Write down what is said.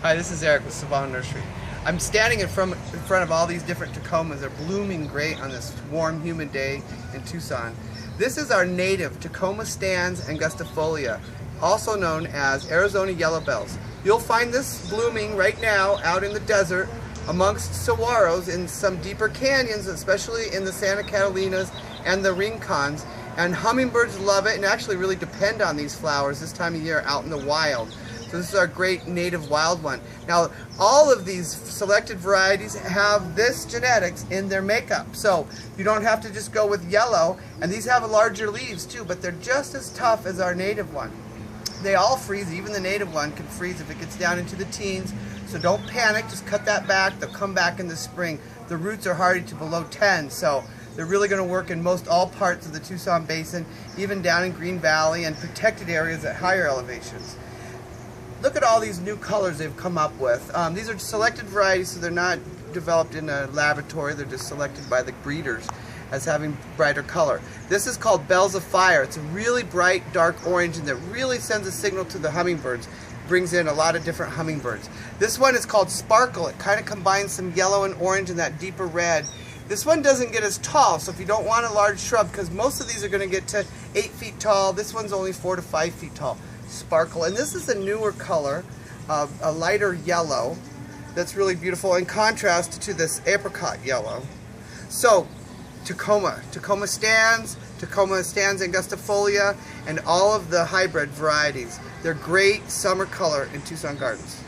Hi, this is Eric with Civano Nursery. I'm standing in front of all these different Tecomas. They're blooming great on this warm, humid day in Tucson. This is our native Tecoma stans angustifolia, also known as Arizona yellow bells. You'll find this blooming right now out in the desert amongst saguaros in some deeper canyons, especially in the Santa Catalinas and the rincons. And hummingbirds love it and actually really depend on these flowers this time of year out in the wild. So this is our great native wild one. Now, all of these selected varieties have this genetics in their makeup. So you don't have to just go with yellow. And these have larger leaves too, but they're just as tough as our native one. They all freeze. Even the native one can freeze if it gets down into the teens. So don't panic, just cut that back. They'll come back in the spring. The roots are hardy to below 10, so they're really going to work in most all parts of the Tucson Basin, even down in Green Valley and protected areas at higher elevations. Look at all these new colors they've come up with. These are selected varieties, so they're not developed in a laboratory. They're just selected by the breeders as having brighter color. This is called Bells of Fire. It's a really bright, dark orange, and that really sends a signal to the hummingbirds. Brings in a lot of different hummingbirds. This one is called Sparkle. It kind of combines some yellow and orange and that deeper red. This one doesn't get as tall, so if you don't want a large shrub, because most of these are going to get to 8 feet tall, this one's only 4 to 5 feet tall. Sparkle. And this is a newer color, a lighter yellow, that's really beautiful in contrast to this apricot yellow. So, Tecoma stans angustifolia, and all of the hybrid varieties. They're great summer color in Tucson gardens.